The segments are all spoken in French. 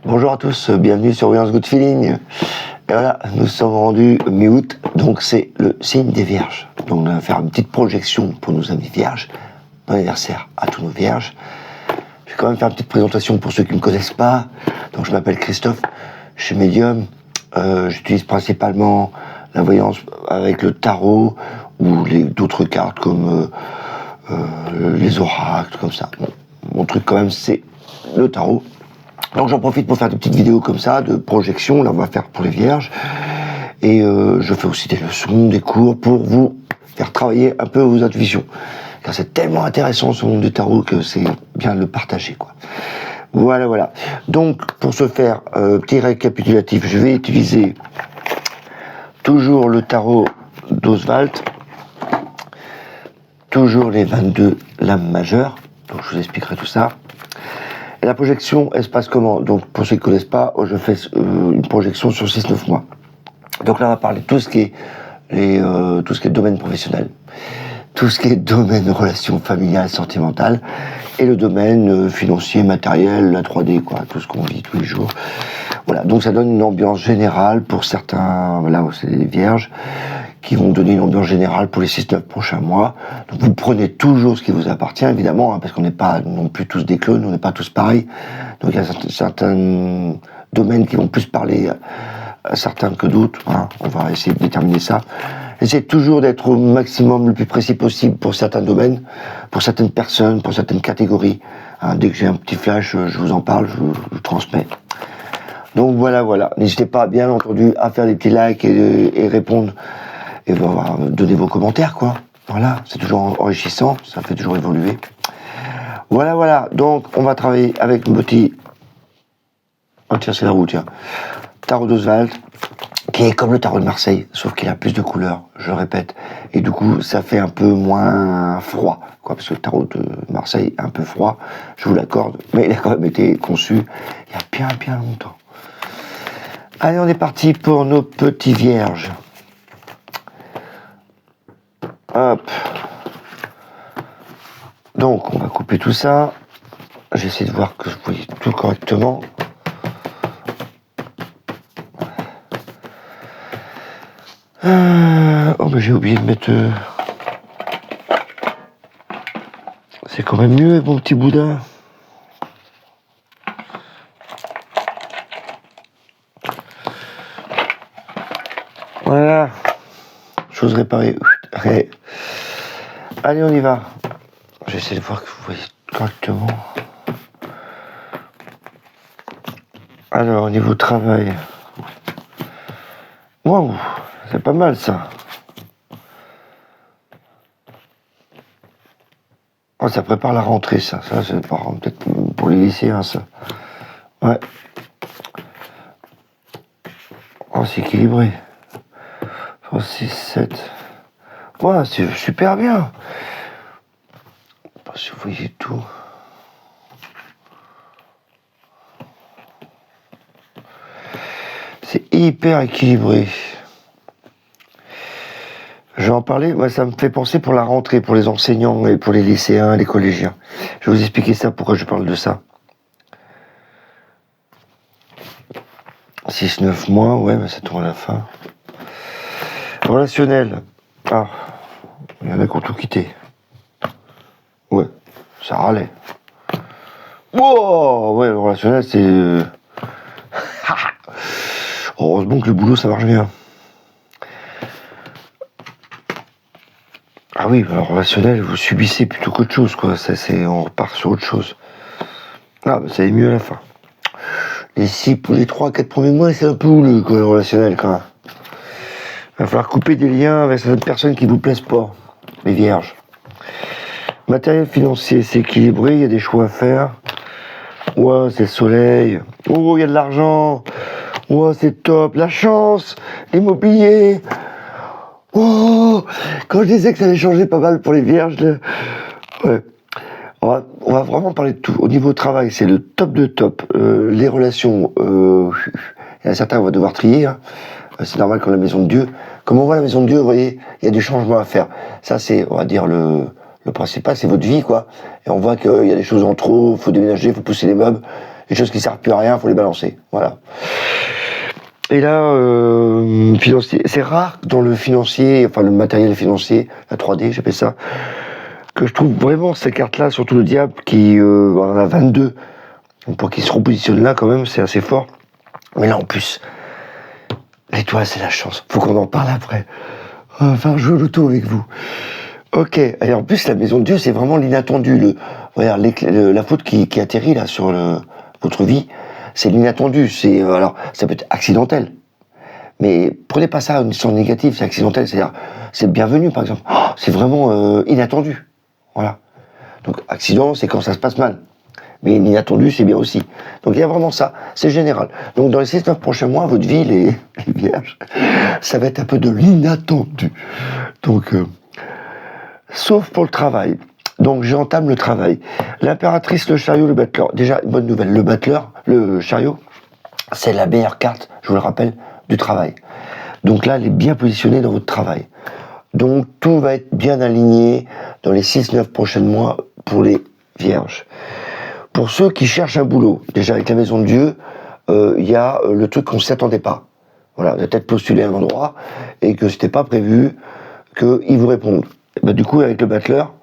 Bonjour à tous, bienvenue sur Williams Good Feeling. Et voilà, nous sommes rendus mi-août, donc c'est le signe des Vierges. Donc on va faire une petite projection pour nos amis Vierges. Bon anniversaire à tous nos Vierges. Je vais quand même faire une petite présentation pour ceux qui ne me connaissent pas. Donc je m'appelle Christophe, je suis médium. J'utilise principalement la voyance avec le tarot ou d'autres cartes comme les oracles, comme ça. Bon, mon truc quand même c'est le tarot. Donc j'en profite pour faire des petites vidéos comme ça, de projection, là on va faire pour les Vierges. Et je fais aussi des leçons, des cours pour vous faire travailler un peu vos intuitions. Car c'est tellement intéressant ce monde du tarot que c'est bien de le partager, quoi. Voilà. Donc pour ce faire, petit récapitulatif, je vais utiliser toujours le tarot d'Oswald, toujours les 22 lames majeures, donc je vous expliquerai tout ça. Et la projection, elle se passe comment? Donc, pour ceux qui ne connaissent pas, je fais une projection sur 6-9 mois. Donc là, on va parler de tout ce qui est domaine professionnel, tout ce qui est domaine relations familiales, sentimentales, et le domaine financier, matériel, la 3D, quoi, tout ce qu'on vit tous les jours. Voilà, donc ça donne une ambiance générale pour certains, là, c'est les Vierges, qui vont donner une ambiance générale pour les 6-9 prochains mois. Donc vous prenez toujours ce qui vous appartient, évidemment, hein, parce qu'on n'est pas non plus tous des clones, on n'est pas tous pareils. Donc il y a certains domaines qui vont plus parler à certains que d'autres. Hein. On va essayer de déterminer ça. Essayez toujours d'être au maximum le plus précis possible pour certains domaines, pour certaines personnes, pour certaines catégories. Hein, dès que j'ai un petit flash, je vous en parle, je vous transmets. Donc voilà. N'hésitez pas, bien entendu, à faire des petits likes et répondre et donner vos commentaires, quoi. Voilà, c'est toujours enrichissant, ça fait toujours évoluer. Voilà. Donc on va travailler avec le petit... Oh tiens, c'est la roue, tiens. Tarot d'Oswald, qui est comme le tarot de Marseille, sauf qu'il a plus de couleurs, je le répète. Et du coup, ça fait un peu moins froid, quoi, parce que le tarot de Marseille est un peu froid, je vous l'accorde, mais il a quand même été conçu il y a bien longtemps. Allez, on est parti pour nos petits vierges. Hop. Donc, on va couper tout ça. J'essaie de voir que je voyais tout correctement. Oh, mais j'ai oublié de mettre... C'est quand même mieux, mon petit boudin. Voilà. Chose réparée. Allez, on y va. J'essaie de voir que vous voyez correctement. Alors, au niveau travail. Waouh, c'est pas mal ça. Oh, ça prépare la rentrée, ça. Ça, c'est peut-être pour les lycéens, ça. Ouais. Oh, c'est équilibré. 3, 6, 7. Ouais, c'est super bien. Si vous voyez tout. C'est hyper équilibré. Je vais en parler, moi ça me fait penser pour la rentrée, pour les enseignants et pour les lycéens, les collégiens. Je vais vous expliquer ça, pourquoi je parle de ça. 6-9 mois, ouais, mais ça tourne à la fin. Relationnel. Ah, il y en a qui ont tout quitté. Ouais, ça râlait. Wow, ouais, le relationnel, c'est... Heureusement que le boulot, ça marche bien. Ah oui, le relationnel, vous subissez plutôt qu'autre chose, quoi. On repart sur autre chose. Ah, bah, ça est mieux à la fin. Les 3-4 premiers mois, c'est un peu houleux, quoi, le relationnel, quand même. Il va falloir couper des liens avec certaines personnes qui vous plaisent pas, les vierges. Matériel financier, c'est équilibré, il y a des choix à faire. Ouais, c'est le soleil. Oh, il y a de l'argent. Ouais, c'est top. La chance, l'immobilier. Oh, quand je disais que ça allait changer pas mal pour les vierges, ouais. On va vraiment parler de tout. Au niveau travail, c'est le top de top. Les relations, il y en a certains, on va devoir trier. Hein. C'est normal quand la maison de Dieu. Comme on voit la maison de Dieu, vous voyez, il y a des changements à faire. Ça, c'est, on va dire, le principal, c'est votre vie, quoi. Et on voit qu'il y a des choses en trop, faut déménager, faut pousser les meubles. Les choses qui ne servent plus à rien, il faut les balancer. Voilà. Et là, financier, c'est rare dans le financier, enfin le matériel financier, la 3D, j'appelle ça, que je trouve vraiment ces cartes-là, surtout le diable, qui on en a 22. Donc pour qu'il se repositionne là, quand même, c'est assez fort. Mais là, en plus, l'étoile, c'est la chance. Faut qu'on en parle après. On va faire jouer le tour avec vous. Ok. Et en plus, la maison de Dieu, c'est vraiment l'inattendu. La faute qui atterrit là sur votre vie, c'est l'inattendu. Alors, ça peut être accidentel. Mais prenez pas ça une sens négative, c'est accidentel, c'est-à-dire, c'est bienvenu, par exemple. Oh, c'est vraiment inattendu. Voilà. Donc, accident, c'est quand ça se passe mal. Mais l'inattendu, c'est bien aussi. Donc, il y a vraiment ça. C'est général. Donc, dans les 6-9 prochains mois, votre vie, les vierges, ça va être un peu de l'inattendu. Donc, sauf pour le travail. Donc, j'entame le travail. L'impératrice, le chariot, le battleur. Déjà, bonne nouvelle. Le battleur, le chariot, c'est la meilleure carte, je vous le rappelle, du travail. Donc là, elle est bien positionnée dans votre travail. Donc, tout va être bien aligné dans les 6-9 prochains mois pour les vierges. Pour ceux qui cherchent un boulot, déjà avec la maison de Dieu, il y a le truc qu'on ne s'attendait pas. Voilà, on a peut-être postulé à un endroit et que c'était pas prévu qu'ils vous répondent. Et ben, du coup, avec le battleur,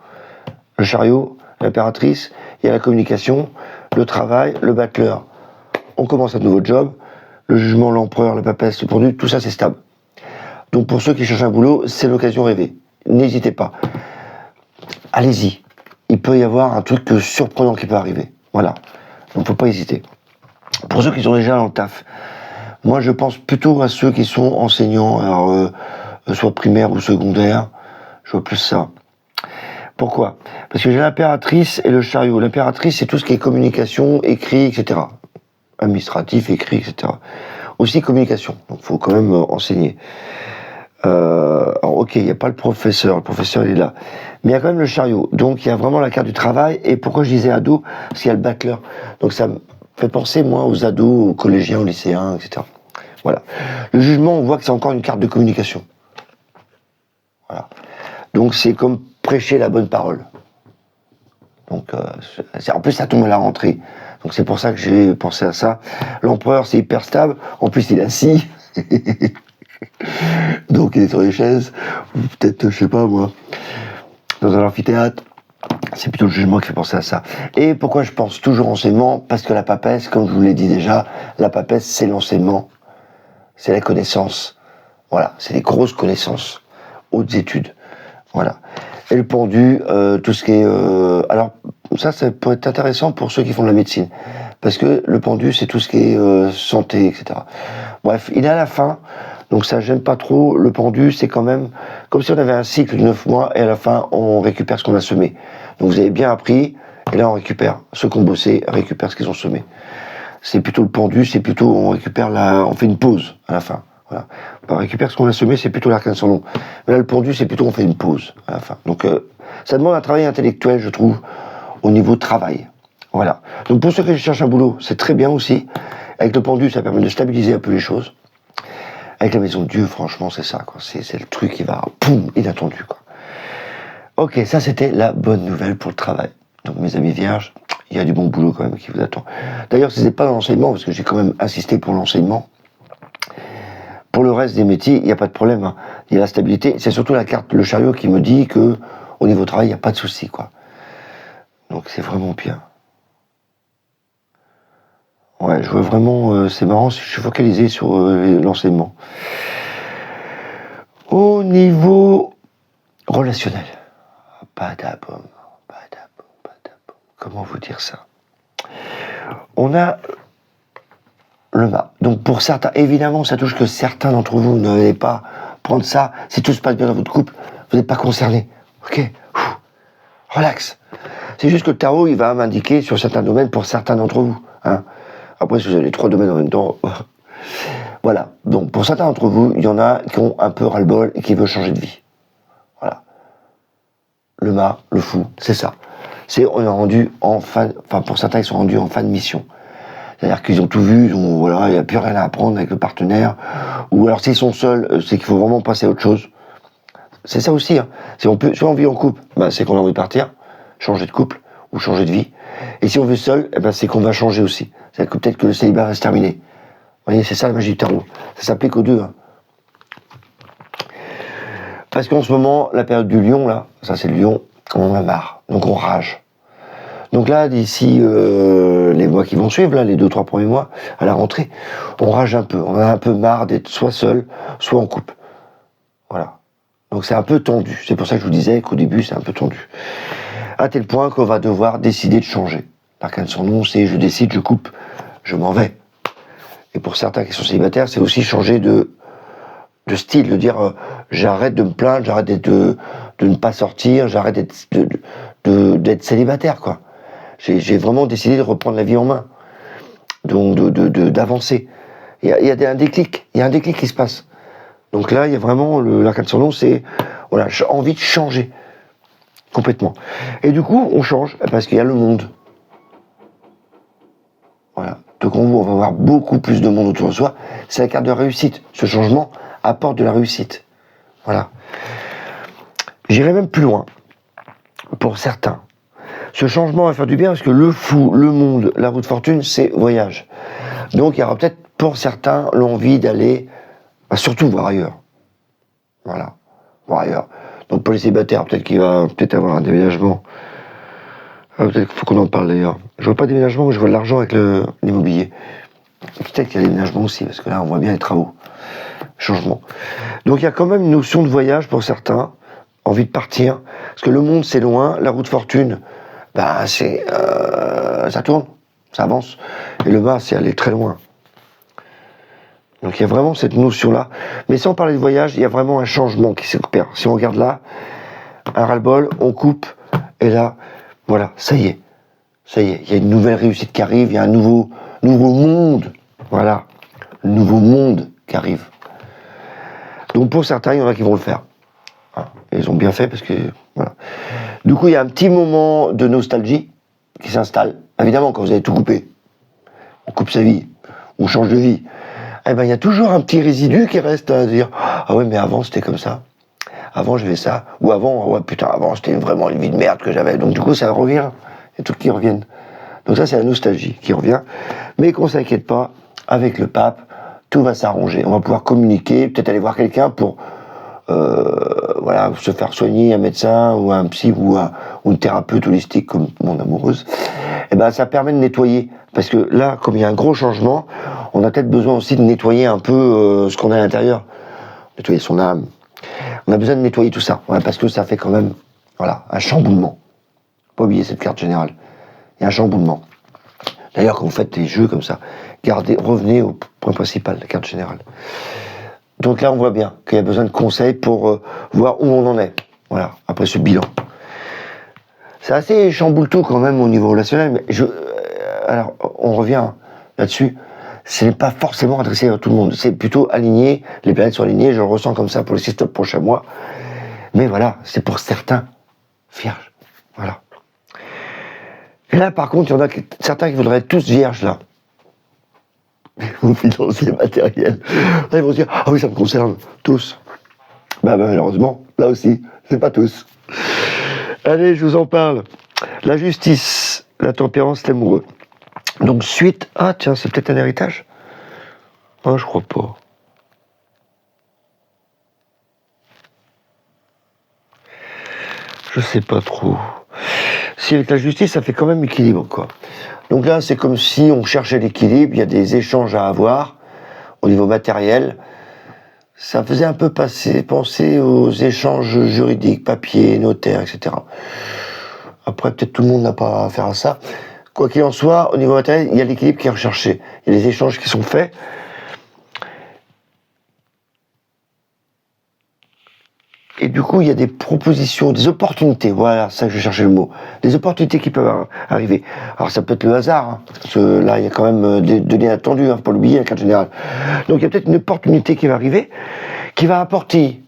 le chariot, l'impératrice, il y a la communication, le travail, le battleur. On commence un nouveau job, le jugement, l'empereur, la papesse, le pendu, tout ça c'est stable. Donc pour ceux qui cherchent un boulot, c'est l'occasion rêvée. N'hésitez pas. Allez-y. Il peut y avoir un truc surprenant qui peut arriver. Voilà. Donc faut pas hésiter. Pour ceux qui sont déjà dans le taf, moi je pense plutôt à ceux qui sont enseignants, alors soit primaire ou secondaire, je vois plus ça. Pourquoi ? Parce que j'ai l'impératrice et le chariot. L'impératrice, c'est tout ce qui est communication, écrit, etc. Administratif, écrit, etc. Aussi communication. Donc, il faut quand même enseigner. Alors, ok, il n'y a pas le professeur il est là. Mais il y a quand même le chariot. Donc, il y a vraiment la carte du travail. Et pourquoi je disais ado ? Parce qu'il y a le battleur. Donc, ça me fait penser, moi, aux ados, aux collégiens, aux lycéens, etc. Voilà. Le jugement, on voit que c'est encore une carte de communication. Voilà. Donc, c'est comme prêcher la bonne parole. Donc, en plus, ça tombe à la rentrée. Donc, c'est pour ça que j'ai pensé à ça. L'empereur, c'est hyper stable. En plus, il est assis. Donc, il est sur les chaises. Ou peut-être, je sais pas, moi, dans un amphithéâtre. C'est plutôt le jugement qui fait penser à ça. Et pourquoi je pense toujours enseignement ? Parce que la papesse, comme je vous l'ai dit déjà, la papesse, c'est l'enseignement. C'est la connaissance. Voilà. C'est les grosses connaissances. Hautes études. Voilà. Et le pendu, tout ce qui est... alors, ça peut être intéressant pour ceux qui font de la médecine. Parce que le pendu, c'est tout ce qui est santé, etc. Bref, il est à la fin, donc ça gêne pas trop. Le pendu, c'est quand même comme si on avait un cycle de 9 mois et à la fin, on récupère ce qu'on a semé. Donc vous avez bien appris, et là, on récupère. Ceux qui ont bossé récupèrent ce qu'ils ont semé. C'est plutôt le pendu, c'est plutôt on récupère on fait une pause à la fin. Voilà. On récupère ce qu'on a semé, c'est plutôt l'arcane sans nom. Mais là, le pendu, c'est plutôt on fait une pause à la fin. Donc, ça demande un travail intellectuel, je trouve, au niveau travail. Voilà. Donc, pour ceux qui cherchent un boulot, c'est très bien aussi. Avec le pendu, ça permet de stabiliser un peu les choses. Avec la maison de Dieu, franchement, c'est ça, quoi. C'est le truc qui va, poum, inattendu, quoi. Ok, ça, c'était la bonne nouvelle pour le travail. Donc, mes amis vierges, il y a du bon boulot quand même qui vous attend. D'ailleurs, ce n'est pas dans l'enseignement, parce que j'ai quand même insisté pour l'enseignement. Pour le reste des métiers, il n'y a pas de problème. Hein. Il y a la stabilité. C'est surtout la carte, le chariot, qui me dit que au niveau travail, il n'y a pas de souci, quoi. Donc c'est vraiment bien. Ouais, je vois vraiment. C'est marrant, je suis focalisé sur l'enseignement. Au niveau relationnel, badabom. Comment vous dire ça ? On a le mât. Donc pour certains, évidemment, ça touche que certains d'entre vous. N'allez pas prendre ça. Si tout se passe bien dans votre couple, vous n'êtes pas concerné. Ok ? Relax. C'est juste que le tarot, il va m'indiquer sur certains domaines pour certains d'entre vous. Hein. Après, si vous avez les 3 domaines en même temps, voilà. Donc pour certains d'entre vous, il y en a qui ont un peu ras-le-bol et qui veulent changer de vie. Voilà. Le mât, le fou, c'est ça. On est rendu en fin. Enfin, pour certains, ils sont rendus en fin de mission. C'est-à-dire qu'ils ont tout vu, voilà, il n'y a plus rien à apprendre avec le partenaire. Ou alors s'ils sont seuls, c'est qu'il faut vraiment passer à autre chose. C'est ça aussi. Hein. Si on vit en couple, c'est qu'on a envie de partir, changer de couple ou changer de vie. Et si on veut seul, eh ben, c'est qu'on va changer aussi. C'est-à-dire que peut-être que le célibat va se terminer. Vous voyez, c'est ça la magie du tarot. Ça s'applique aux deux. Hein. Parce qu'en ce moment, la période du lion, là, ça c'est le lion, on en a marre. Donc on rage. Donc là, d'ici les mois qui vont suivre, là, les 2-3 premiers mois, à la rentrée, on rage un peu. On a un peu marre d'être soit seul, soit en couple. Voilà. Donc c'est un peu tendu. C'est pour ça que je vous disais qu'au début, c'est un peu tendu. À tel point qu'on va devoir décider de changer. L'arcane sans nom, c'est je décide, je coupe, je m'en vais. Et pour certains qui sont célibataires, c'est aussi changer de style, de dire j'arrête de me plaindre, j'arrête de ne pas sortir, j'arrête d'être célibataire, quoi. J'ai vraiment décidé de reprendre la vie en main, donc d'avancer. Il y a un déclic, qui se passe. Donc là, il y a vraiment l'arcane sans nom, c'est voilà, j'ai envie de changer complètement. Et du coup, on change parce qu'il y a le monde. Voilà. Donc on va avoir beaucoup plus de monde autour de soi. C'est la carte de réussite. Ce changement apporte de la réussite. Voilà. J'irai même plus loin. Pour certains, ce changement va faire du bien parce que le fou, le monde, la roue de fortune, c'est voyage. Donc il y aura peut-être pour certains l'envie d'aller, surtout voir ailleurs. Voilà. Voir ailleurs. Donc pour les célibataires, peut-être qu'il va avoir un déménagement. Peut-être qu'il faut qu'on en parle d'ailleurs. Je vois pas de déménagement, mais je vois de l'argent avec l'immobilier. Peut-être qu'il y a des déménagements aussi, parce que là, on voit bien les travaux. Changement. Donc il y a quand même une notion de voyage pour certains, envie de partir. Parce que le monde, c'est loin, la roue de fortune, ça tourne, ça avance. Et le bas, c'est aller très loin. Donc il y a vraiment cette notion-là. Mais sans parler de voyage, il y a vraiment un changement qui s'opère. Si on regarde là, un ras-le-bol, on coupe, et là, voilà, ça y est, il y a une nouvelle réussite qui arrive, il y a un nouveau monde, voilà, le nouveau monde qui arrive. Donc pour certains, il y en a qui vont le faire. Et ils ont bien fait parce que, voilà. Du coup, il y a un petit moment de nostalgie qui s'installe. Évidemment, quand vous avez tout coupé, on coupe sa vie, on change de vie, eh ben, il y a toujours un petit résidu qui reste à dire « Ah ouais, mais avant, c'était comme ça. Avant, j'avais ça. » Ou avant, « Ouais, putain, avant, c'était vraiment une vie de merde que j'avais. » Donc du coup, ça revient. Il y a tout qui reviennent. Donc ça, c'est la nostalgie qui revient. Mais qu'on ne s'inquiète pas, avec le pape, tout va s'arranger. On va pouvoir communiquer, peut-être aller voir quelqu'un pour voilà, se faire soigner, un médecin ou un psy ou une thérapeute holistique comme mon amoureuse. Et ben, ça permet de nettoyer. Parce que là, comme il y a un gros changement, on a peut-être besoin aussi de nettoyer un peu ce qu'on a à l'intérieur. Nettoyer son âme. On a besoin de nettoyer tout ça. Ouais, parce que ça fait quand même, voilà, un chamboulement. Pas oublier cette carte générale. Il y a un chamboulement. D'ailleurs, quand vous faites des jeux comme ça, revenez au point principal, la carte générale. Donc là, on voit bien qu'il y a besoin de conseils pour voir où on en est. Voilà, après ce bilan. C'est assez chamboule-tout quand même au niveau relationnel, mais alors, on revient là-dessus. Ce n'est pas forcément adressé à tout le monde. C'est plutôt aligné, les planètes sont alignées, je le ressens comme ça pour les 6 prochains mois. Mais voilà, c'est pour certains vierges. Voilà. Et là, par contre, il y en a certains qui voudraient être tous vierges, là. Vos financiers matériels. Là, ils vont se dire, ah oui, ça me concerne tous. Malheureusement, là aussi, c'est pas tous. Allez, je vous en parle. La justice, la tempérance, l'amoureux. Donc, suite, ah tiens, c'est peut-être un héritage? Ah, je crois pas. Je sais pas trop. Si avec la justice, ça fait quand même équilibre, quoi. Donc là, c'est comme si on cherchait l'équilibre, il y a des échanges à avoir au niveau matériel. Ça faisait un peu penser aux échanges juridiques, papier, notaire, etc. Après, peut-être tout le monde n'a pas affaire à ça. Quoi qu'il en soit, au niveau matériel, il y a l'équilibre qui est recherché. Il y a les échanges qui sont faits. Et du coup, il y a des propositions, des opportunités. Voilà, c'est ça que je cherchais le mot. Des opportunités qui peuvent arriver. Alors, ça peut être le hasard, hein, parce que là, il y a quand même de l'inattendus, hein, faut pas l'oublier, la carte générale. Donc, il y a peut-être une opportunité qui va arriver, qui va apporter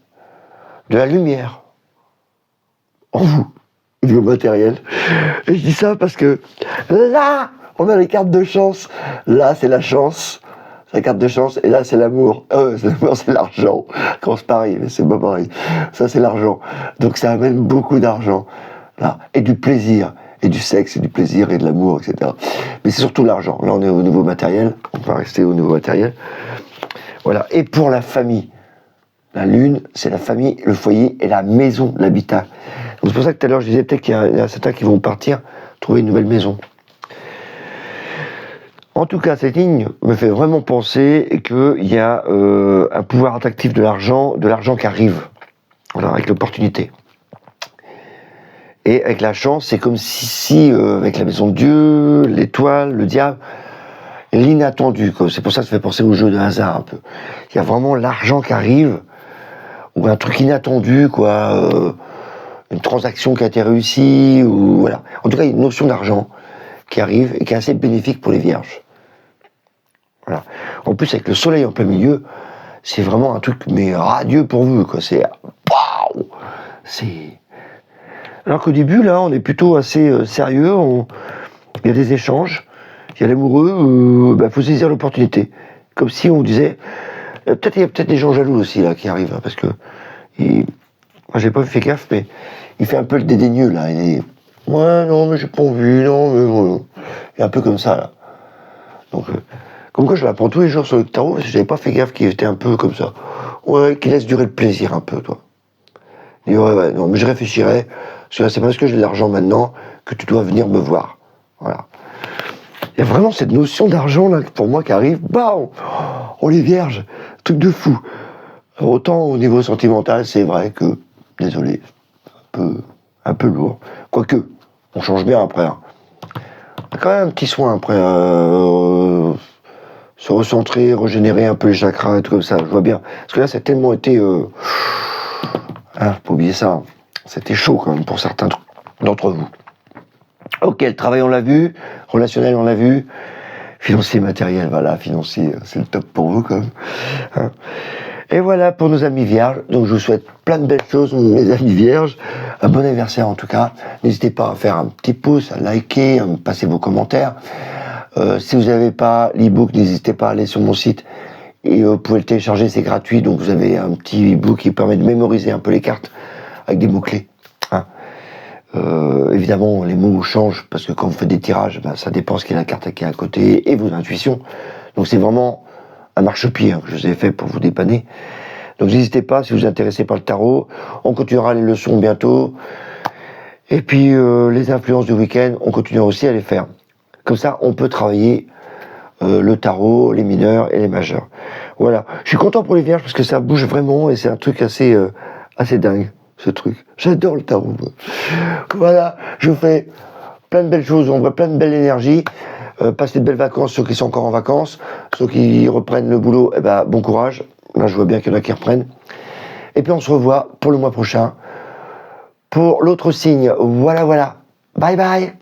de la lumière en vous, au niveau matériel. Et je dis ça parce que là, on a les cartes de chance. Là, c'est la chance. C'est la carte de chance, et là c'est l'amour. C'est l'argent. Quand c'est pareil, mais c'est pas pareil. Ça c'est l'argent. Donc ça amène beaucoup d'argent. Là. Et du plaisir. et du sexe, et du plaisir, et de l'amour, etc. Mais c'est surtout l'argent. Là, on est au niveau matériel. On va rester au niveau matériel. Voilà. Et pour la famille, la lune, c'est la famille, le foyer et la maison, l'habitat. Donc c'est pour ça que tout à l'heure, je disais peut-être qu'il y a certains qui vont partir trouver une nouvelle maison. En tout cas, cette ligne me fait vraiment penser qu'il y a un pouvoir attractif de l'argent qui arrive, voilà, avec l'opportunité. Et avec la chance, c'est comme si avec la maison de Dieu, l'étoile, le diable, l'inattendu, quoi. C'est pour ça que ça fait penser au jeu de hasard un peu. Il y a vraiment l'argent qui arrive, ou un truc inattendu, quoi, une transaction qui a été réussie, ou voilà. En tout cas, il y a une notion d'argent qui arrive et qui est assez bénéfique pour les vierges. Voilà. En plus, avec le soleil en plein milieu, c'est vraiment un truc, mais radieux pour vous, quoi. C'est waouh. Alors qu'au début, là, on est plutôt assez sérieux. Il y a des échanges. Il y a l'amoureux. Faut saisir l'opportunité. Comme si on disait, il y a peut-être des gens jaloux aussi là qui arrivent, hein, parce que moi, j'ai pas fait gaffe, mais il fait un peu le dédaigneux là. Il est, ouais, non, mais j'ai pas envie, non, mais voilà. Il est un peu comme ça là. Donc comme quoi je l'apprends tous les jours sur le tarot, parce que j'avais pas fait gaffe qu'il était un peu comme ça. Ouais, qu'il laisse durer le plaisir un peu, toi. Il dit, ouais, non, mais je réfléchirai, parce que c'est parce que j'ai de l'argent maintenant que tu dois venir me voir. Voilà. Il y a vraiment cette notion d'argent, là, pour moi, qui arrive, bam, oh les vierges, truc de fou. Alors, autant au niveau sentimental, c'est vrai que, désolé, un peu lourd. Quoique, on change bien après. Hein. On a quand même un petit soin après, se recentrer, régénérer un peu les chakras et tout comme ça, je vois bien. Parce que là, ça a tellement été... faut oublier ça. Hein. C'était chaud quand même pour certains d'entre vous. Ok, le travail on l'a vu, relationnel on l'a vu, financier, matériel, voilà, financier, c'est le top pour vous quand même. Hein. Et voilà pour nos amis vierges. Donc je vous souhaite plein de belles choses, mes amis vierges. Un bon anniversaire en tout cas. N'hésitez pas à faire un petit pouce, à liker, à me passer vos commentaires. Si vous n'avez pas l'e-book, n'hésitez pas à aller sur mon site et vous pouvez le télécharger, c'est gratuit. Donc vous avez un petit e-book qui permet de mémoriser un peu les cartes avec des mots-clés. Hein. Évidemment, les mots changent parce que quand vous faites des tirages, ça dépend ce qu'est la carte qui est à côté et vos intuitions. Donc c'est vraiment un marchepied que je vous ai fait pour vous dépanner. Donc n'hésitez pas si vous êtes intéressé par le tarot. On continuera les leçons bientôt. Et puis les influences du week-end, on continuera aussi à les faire. Comme ça, on peut travailler le tarot, les mineurs et les majeurs. Voilà. Je suis content pour les vierges parce que ça bouge vraiment et c'est un truc assez dingue, ce truc. J'adore le tarot. Voilà. Je vous fais plein de belles choses. On voit plein de belles énergies. Passez de belles vacances, ceux qui sont encore en vacances. Ceux qui reprennent le boulot, bon courage. Là, je vois bien qu'il y en a qui reprennent. Et puis, on se revoit pour le mois prochain. Pour l'autre signe. Voilà. Bye bye.